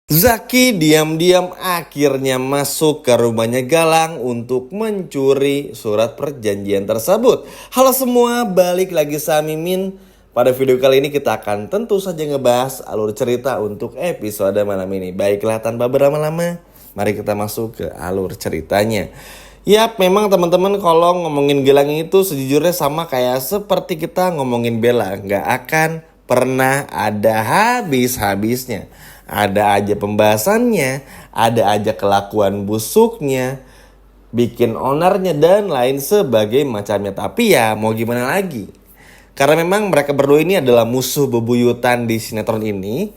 Zaki diam-diam akhirnya masuk ke rumahnya Galang untuk mencuri surat perjanjian tersebut. Halo semua, balik lagi sama Mimin. Pada video kali ini kita akan tentu saja ngebahas alur cerita untuk episode malam ini. Baiklah tanpa berlama-lama, mari kita masuk ke alur ceritanya. Yap, memang teman-teman kalau ngomongin Galang itu sejujurnya sama kayak seperti kita ngomongin Bella. Nggak akan pernah ada habis-habisnya. Ada aja pembahasannya, ada aja kelakuan busuknya, bikin ownernya dan lain sebagai macamnya. Tapi ya mau gimana lagi? Karena memang mereka berdua ini adalah musuh bebuyutan di sinetron ini.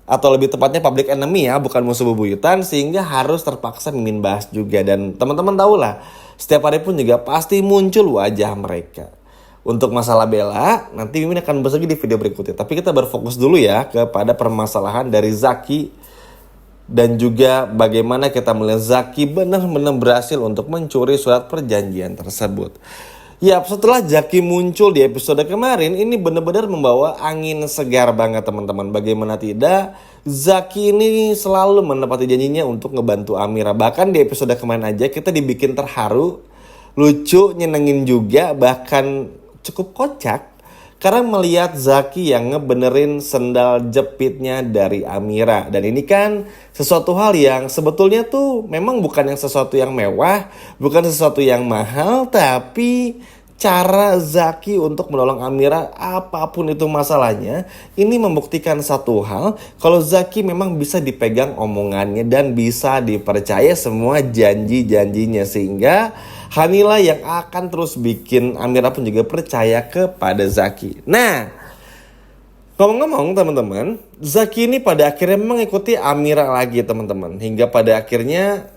Atau lebih tepatnya public enemy ya, bukan musuh bebuyutan. Sehingga harus terpaksa Mimin bahas juga. Dan teman-teman tahu lah, setiap hari pun juga pasti muncul wajah mereka. Untuk masalah Bella, nanti Mimin akan bahas lagi di video berikutnya. Tapi kita berfokus dulu ya kepada permasalahan dari Zaki. Dan juga bagaimana kita melihat Zaki benar-benar berhasil untuk mencuri surat perjanjian tersebut. Ya, setelah Zaki muncul di episode kemarin, ini benar-benar membawa angin segar banget teman-teman. Bagaimana tidak, Zaki ini selalu menepati janjinya untuk ngebantu Amira. Bahkan di episode kemarin aja kita dibikin terharu, lucu, nyenengin juga, bahkan cukup kocak karena melihat Zaki yang ngebenerin sendal jepitnya dari Amira. Dan ini kan sesuatu hal yang sebetulnya tuh memang bukan yang sesuatu yang mewah, bukan sesuatu yang mahal, tapi cara Zaki untuk menolong Amira apapun itu masalahnya, ini membuktikan satu hal, kalau Zaki memang bisa dipegang omongannya dan bisa dipercaya semua janji-janjinya. Sehingga Hanila yang akan terus bikin Amira pun juga percaya kepada Zaki. Nah, ngomong-ngomong teman-teman, Zaki ini pada akhirnya mengikuti Amira lagi teman-teman. Hingga pada akhirnya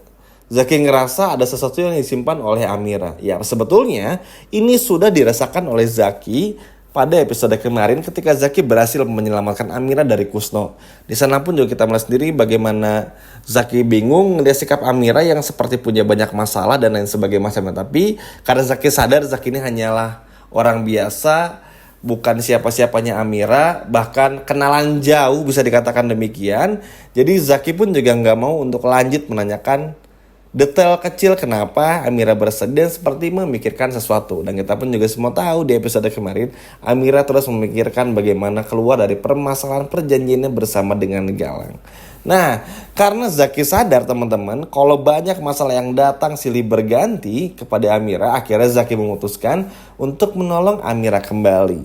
Zaki ngerasa ada sesuatu yang disimpan oleh Amira. Ya sebetulnya ini sudah dirasakan oleh Zaki pada episode kemarin ketika Zaki berhasil menyelamatkan Amira dari Kusno. Di sana pun juga kita melihat sendiri bagaimana Zaki bingung dia sikap Amira yang seperti punya banyak masalah dan lain sebagainya macamnya. Tapi karena Zaki sadar Zaki ini hanyalah orang biasa, bukan siapa-siapanya Amira, bahkan kenalan jauh bisa dikatakan demikian. Jadi Zaki pun juga nggak mau untuk lanjut menanyakan detail kecil kenapa Amira bersedih seperti memikirkan sesuatu. Dan kita pun juga semua tahu di episode kemarin Amira terus memikirkan bagaimana keluar dari permasalahan perjanjiannya bersama dengan Galang. Nah, karena Zaki sadar teman-teman kalau banyak masalah yang datang silih berganti kepada Amira, akhirnya Zaki memutuskan untuk menolong Amira kembali.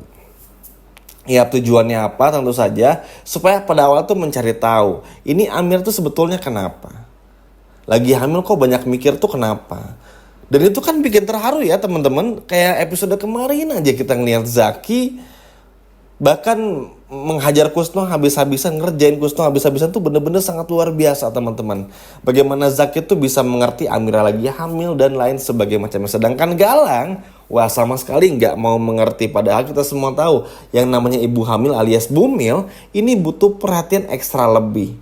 Ya tujuannya apa tentu saja supaya pada awal tuh mencari tahu ini Amira tuh sebetulnya kenapa. Lagi hamil kok banyak mikir tuh kenapa. Dan itu kan bikin terharu ya teman-teman. Kayak episode kemarin aja kita ngeliat Zaki bahkan menghajar Kusno habis-habisan, ngerjain Kusno habis-habisan tuh bener-bener sangat luar biasa teman-teman. Bagaimana Zaki tuh bisa mengerti Amira lagi hamil dan lain sebagainya macamnya. Sedangkan Galang, wah sama sekali nggak mau mengerti. Padahal kita semua tahu yang namanya ibu hamil alias bumil ini butuh perhatian ekstra lebih.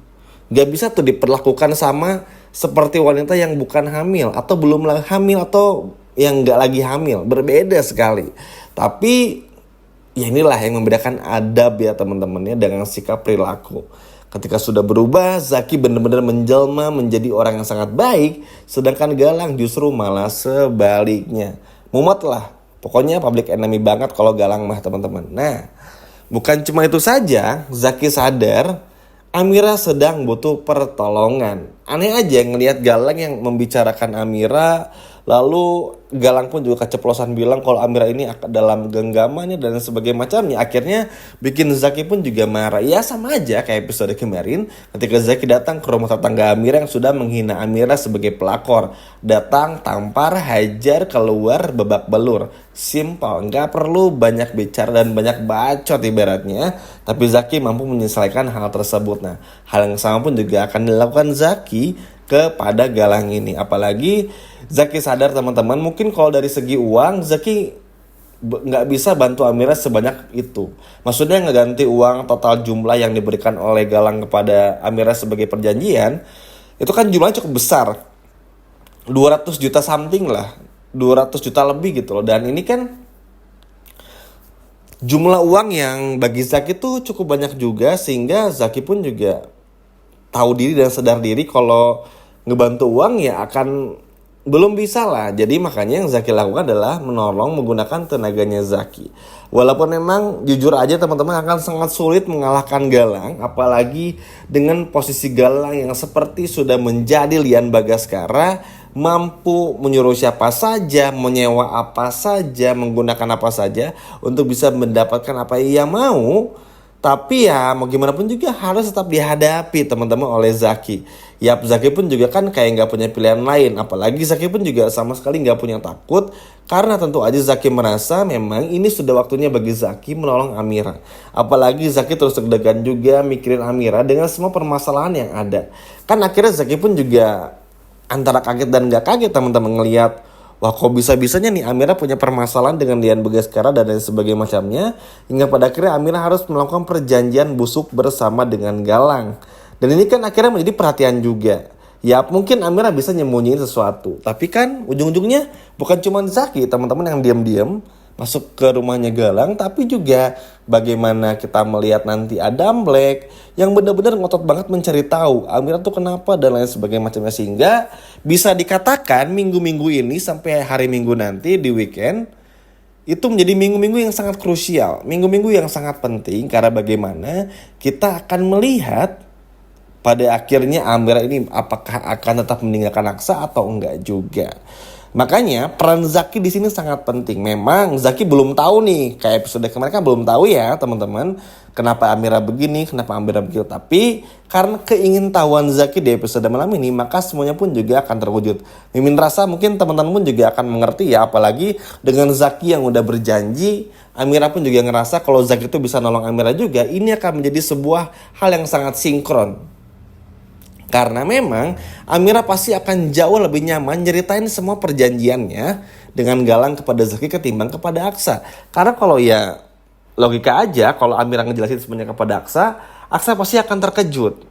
Gak bisa tuh diperlakukan sama seperti wanita yang bukan hamil atau belum hamil atau yang gak lagi hamil. Berbeda sekali. Tapi ya inilah yang membedakan adab ya teman-temannya dengan sikap perilaku. Ketika sudah berubah, Zaki benar-benar menjelma menjadi orang yang sangat baik. Sedangkan Galang justru malah sebaliknya. Mumet lah. Pokoknya public enemy banget kalau Galang mah teman-teman. Nah, bukan cuma itu saja, Zaki sadar Amira sedang butuh pertolongan. Aneh aja ngelihat Galang yang membicarakan Amira, lalu Galang pun juga keceplosan bilang kalau Amira ini dalam genggamannya dan sebagainya macamnya. Akhirnya bikin Zaki pun juga marah. Ya sama aja kayak episode kemarin ketika Zaki datang ke rumah tetangga Amira yang sudah menghina Amira sebagai pelakor. Datang, tampar, hajar, keluar, babak belur. Simpel, nggak perlu banyak bicara dan banyak bacot ibaratnya. Tapi Zaki mampu menyelesaikan hal tersebut. Nah, hal yang sama pun juga akan dilakukan Zaki kepada Galang ini. Apalagi Zaki sadar teman-teman, mungkin kalau dari segi uang Zaki nggak bisa bantu Amira sebanyak itu. Maksudnya ngeganti uang total jumlah yang diberikan oleh Galang kepada Amira sebagai perjanjian, itu kan jumlahnya cukup besar, 200 juta something lah, 200 juta lebih gitu loh. Dan ini kan jumlah uang yang bagi Zaki tuh cukup banyak juga, sehingga Zaki pun juga tahu diri dan sadar diri kalau ngebantu uang ya akan belum bisa lah. Jadi makanya yang Zaki lakukan adalah menolong menggunakan tenaganya Zaki. Walaupun memang jujur aja teman-teman akan sangat sulit mengalahkan Galang, apalagi dengan posisi Galang yang seperti sudah menjadi Lian Bagaskara, mampu menyuruh siapa saja, menyewa apa saja, menggunakan apa saja untuk bisa mendapatkan apa yang ia mau. Tapi ya mau gimana pun juga harus tetap dihadapi teman-teman oleh Zaki. Yap, Zaki pun juga kan kayak nggak punya pilihan lain. Apalagi Zaki pun juga sama sekali nggak punya takut. Karena tentu aja Zaki merasa memang ini sudah waktunya bagi Zaki menolong Amira. Apalagi Zaki terus deg-degan juga mikirin Amira dengan semua permasalahan yang ada. Kan akhirnya Zaki pun juga antara kaget dan nggak kaget teman-teman ngelihat, wah kok bisa-bisanya nih Amira punya permasalahan dengan Lian Bagaskara dan lain sebagainya macamnya. Hingga pada akhirnya Amira harus melakukan perjanjian busuk bersama dengan Galang. Dan ini kan akhirnya menjadi perhatian juga. Ya mungkin Amira bisa nyembunyiin sesuatu. Tapi kan ujung-ujungnya bukan cuma Zaki teman-teman yang diam-diam masuk ke rumahnya Galang. Tapi juga bagaimana kita melihat nanti Adam Black yang benar-benar ngotot banget mencari tahu Amira tuh kenapa dan lain sebagainya macamnya. Sehingga bisa dikatakan minggu-minggu ini sampai hari Minggu nanti di weekend itu menjadi minggu-minggu yang sangat krusial, minggu-minggu yang sangat penting karena bagaimana kita akan melihat pada akhirnya Amira ini apakah akan tetap meninggalkan Aksa atau enggak juga. Makanya peran Zaki di sini sangat penting. Memang Zaki belum tahu nih, kayak episode kemarin kan belum tahu ya teman-teman, kenapa Amira begini, kenapa Amira begitu. Tapi karena keingintahuan Zaki di episode malam ini, maka semuanya pun juga akan terwujud. Mimin rasa mungkin teman-teman pun juga akan mengerti ya, apalagi dengan Zaki yang udah berjanji, Amira pun juga ngerasa kalau Zaki itu bisa nolong Amira juga. Ini akan menjadi sebuah hal yang sangat sinkron. Karena memang Amira pasti akan jauh lebih nyaman nyeritain semua perjanjiannya dengan Galang kepada Zaki ketimbang kepada Aksa. Karena kalau ya logika aja, kalau Amira ngejelasin semuanya kepada Aksa, Aksa pasti akan terkejut.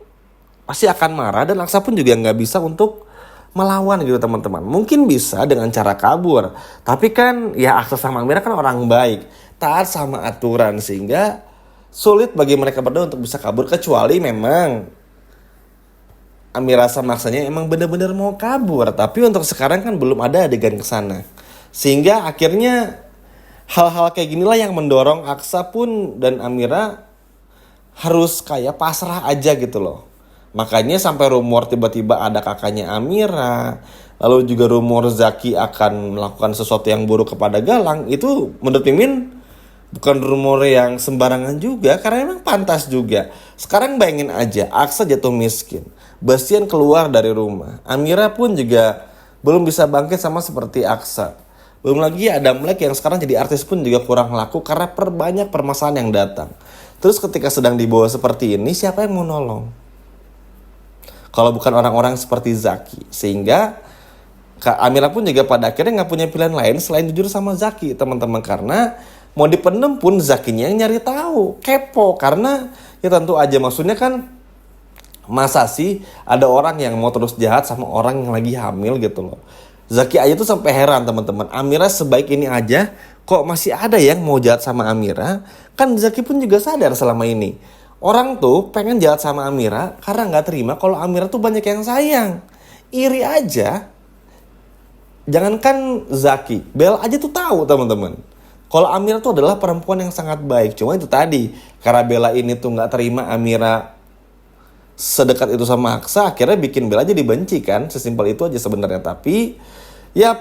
Pasti akan marah dan Aksa pun juga nggak bisa untuk melawan gitu teman-teman. Mungkin bisa dengan cara kabur. Tapi kan ya Aksa sama Amira kan orang baik, taat sama aturan. Sehingga sulit bagi mereka berdua untuk bisa kabur. Kecuali memang Amira sama Aksanya emang benar-benar mau kabur. Tapi untuk sekarang kan belum ada adegan kesana. Sehingga akhirnya hal-hal kayak ginilah yang mendorong Aksa pun dan Amira harus kayak pasrah aja gitu loh. Makanya sampai rumor tiba-tiba ada kakaknya Amira. Lalu juga rumor Zaki akan melakukan sesuatu yang buruk kepada Galang. Itu menurut Mimin bukan rumor yang sembarangan juga. Karena memang pantas juga. Sekarang bayangin aja, Aksa jatuh miskin, Bastian keluar dari rumah, Amira pun juga belum bisa bangkit sama seperti Aksa. Belum lagi Adam Black yang sekarang jadi artis pun juga kurang laku karena banyak permasalahan yang datang. Terus ketika sedang dibawa seperti ini, siapa yang mau nolong? Kalau bukan orang-orang seperti Zaki. Sehingga Kak Amira pun juga pada akhirnya gak punya pilihan lain selain jujur sama Zaki teman-teman. Karena mau dipendem pun Zakinya yang nyari tahu, kepo. Karena ya tentu aja maksudnya kan, masa sih ada orang yang mau terus jahat sama orang yang lagi hamil gitu loh. Zaki aja tuh sampai heran teman-teman. Amira sebaik ini aja kok masih ada yang mau jahat sama Amira. Kan Zaki pun juga sadar selama ini orang tuh pengen jahat sama Amira karena gak terima kalau Amira tuh banyak yang sayang. Iri aja. Jangankan Zaki, Bel aja tuh tahu teman-teman kalau Amira tuh adalah perempuan yang sangat baik. Cuma itu tadi, karena Bella ini tuh gak terima Amira sedekat itu sama Aksa, akhirnya bikin Bella jadi benci kan. Sesimpel itu aja sebenarnya. Tapi ya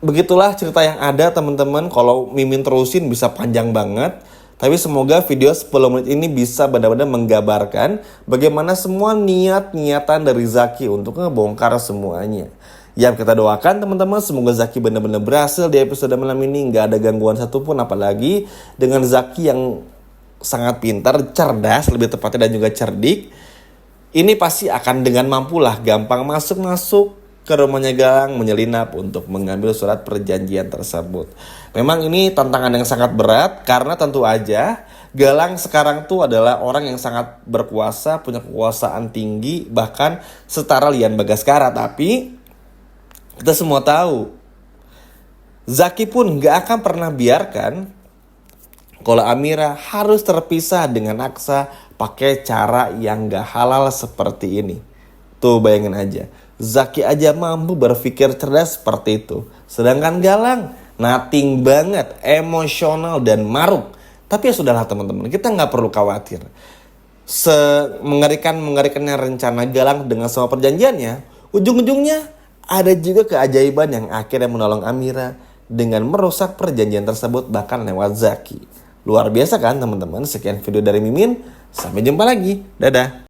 begitulah cerita yang ada teman-teman. Kalau Mimin terusin bisa panjang banget. Tapi semoga video 10 menit ini bisa benar-benar menggambarkan bagaimana semua niat-niatan dari Zaki untuk ngebongkar semuanya. Ya kita doakan teman-teman semoga Zaki benar-benar berhasil di episode malam ini. Gak ada gangguan satupun, apalagi dengan Zaki yang sangat pintar, cerdas lebih tepatnya dan juga cerdik. Ini pasti akan dengan mampulah gampang masuk-masuk ke rumahnya Galang, menyelinap untuk mengambil surat perjanjian tersebut. Memang ini tantangan yang sangat berat karena tentu aja Galang sekarang tuh adalah orang yang sangat berkuasa, punya kekuasaan tinggi, bahkan setara Lian Bagaskara. Tapi kita semua tahu Zaki pun gak akan pernah biarkan kalau Amira harus terpisah dengan Aksa pakai cara yang gak halal seperti ini. Tuh bayangin aja, Zaki aja mampu berpikir cerdas seperti itu. Sedangkan Galang, nothing banget, emosional dan maruk. Tapi ya sudahlah teman-teman, kita gak perlu khawatir. Mengerikannya rencana Galang dengan semua perjanjiannya, ujung-ujungnya ada juga keajaiban yang akhirnya menolong Amira dengan merusak perjanjian tersebut bahkan lewat Zaki. Luar biasa kan teman-teman? Sekian video dari Mimin, sampai jumpa lagi, dadah.